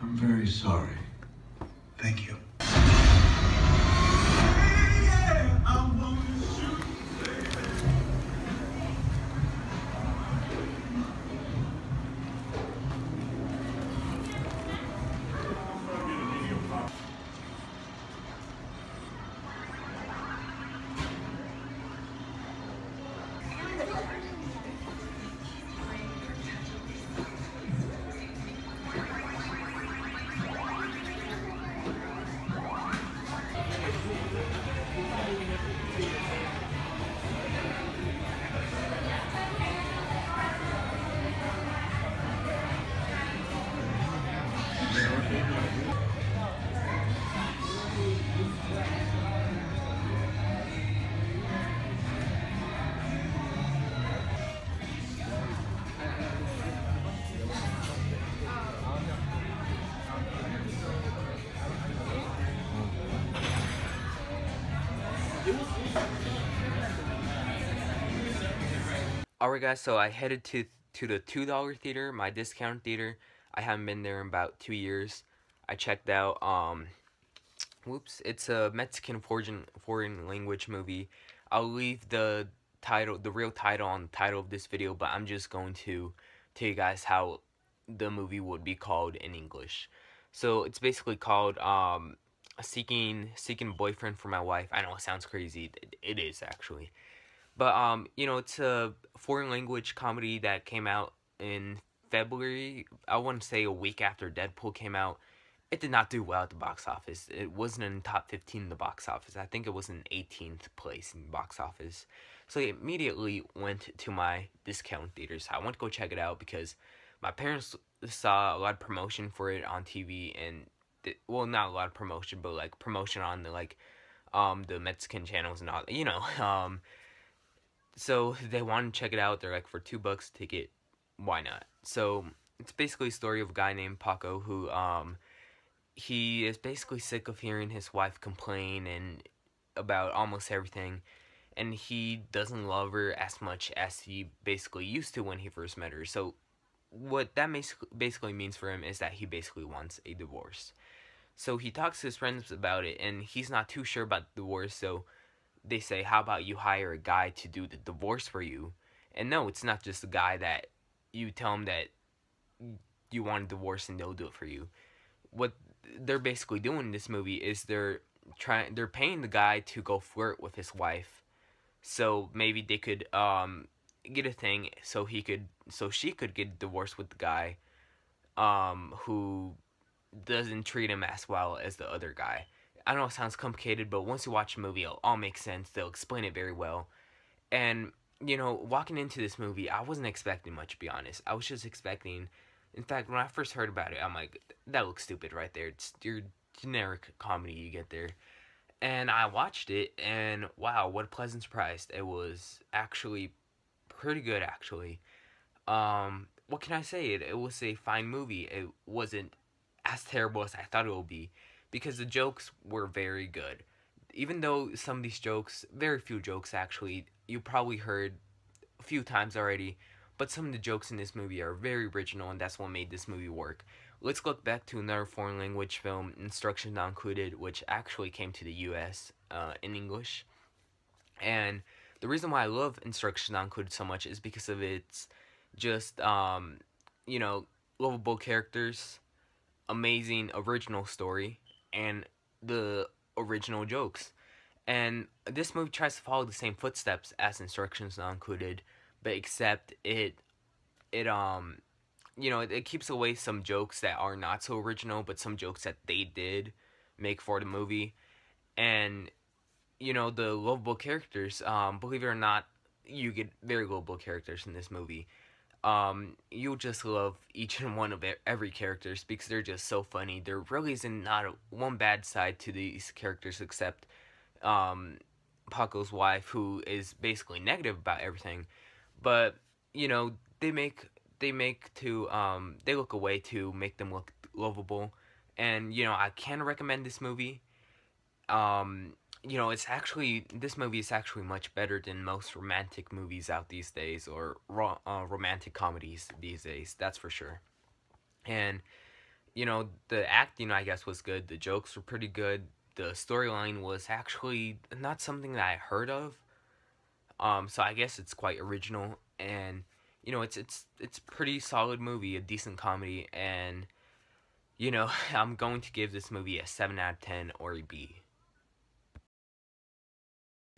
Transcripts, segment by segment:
I'm very sorry. Thank you. Alright guys, so I headed to the $2 theater, my discount theater. I haven't been there in about 2 years. I checked out whoops, it's a Mexican foreign language movie. I'll leave the real title on the title of this video, but I'm just going to tell you guys how the movie would be called in English. So it's basically called Seeking Boyfriend for My Wife. I know it sounds crazy. It is actually. But, you know, it's a foreign language comedy that came out in February. I want to say a week after Deadpool came out. It did not do well at the box office. It wasn't in the top 15 in the box office. I think it was in 18th place in the box office. So I immediately went to my discount theaters. I went to go check it out because my parents saw a lot of promotion for it on TV. And, well, not a lot of promotion, but, like, promotion on the Mexican channels and all, you know, so they wanted to check it out. They're like, for $2 ticket, why not? So it's basically a story of a guy named Paco who he is basically sick of hearing his wife complain and about almost everything, and he doesn't love her as much as he basically used to when he first met her. So what that basically means for him is that he basically wants a divorce. So he talks to his friends about it, and he's not too sure about the divorce. So they say, how about you hire a guy to do the divorce for you? And no, it's not just a guy that you tell him that you want a divorce and they'll do it for you. What they're basically doing in this movie is they're paying the guy to go flirt with his wife, so maybe they could get a thing so she could get divorced with the guy who doesn't treat him as well as the other guy. I know it sounds complicated, but once you watch the movie, it'll all make sense. They'll explain it very well. And, you know, walking into this movie, I wasn't expecting much, to be honest. I was just expecting... In fact, when I first heard about it, I'm like, that looks stupid right there. It's your generic comedy you get there. And I watched it, and wow, what a pleasant surprise. It was actually pretty good, actually. What can I say? It was a fine movie. It wasn't as terrible as I thought it would be, because the jokes were very good. Even though some of these jokes, very few jokes actually, you probably heard a few times already, but some of the jokes in this movie are very original, and that's what made this movie work. Let's look back to another foreign language film, Instructions Not Included, which actually came to the US in English. And the reason why I love Instructions Not Included so much is because of its just, you know, lovable characters, amazing original story, and the original jokes. And this movie tries to follow the same footsteps as Instructions Not Included, but except it you know, it keeps away some jokes that are not so original, but some jokes that they did make for the movie. And, you know, the lovable characters, believe it or not, you get very lovable characters in this movie. You'll just love each and one of every characters because they're just so funny. There really isn't one bad side to these characters except Paco's wife, who is basically negative about everything. But, you know, they look away to make them look lovable. And, you know, I can recommend this movie. You know, this movie is actually much better than most romantic movies out these days, or romantic comedies these days, that's for sure. And, You know, the acting, I guess, was good. The jokes were pretty good. The storyline was actually not something that I heard of. So I guess it's quite original, and you know, it's pretty solid movie, a decent comedy, and you know, I'm going to give this movie a 7 out of 10 or a B.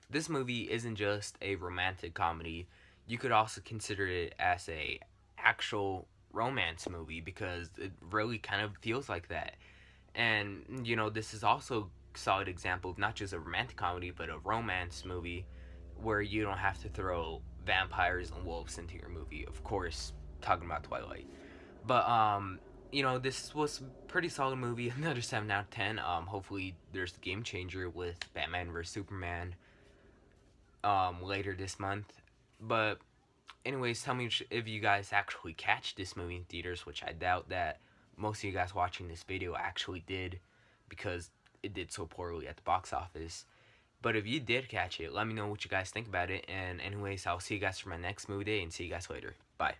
This movie isn't just a romantic comedy. You could also consider it as a actual romance movie because it really kind of feels like that. And you know, this is also a solid example of not just a romantic comedy, but a romance movie where you don't have to throw vampires and wolves into your movie. Of course, talking about Twilight. But you know, this was a pretty solid movie. Another 7 out of 10. Hopefully there's the game changer with Batman vs Superman later this month. But anyways, tell me if you guys actually catch this movie in theaters, which I doubt that most of you guys watching this video actually did, because it did so poorly at the box office. But if you did catch it, let me know what you guys think about it. And anyways, I'll see you guys for my next movie day, and see you guys later. Bye.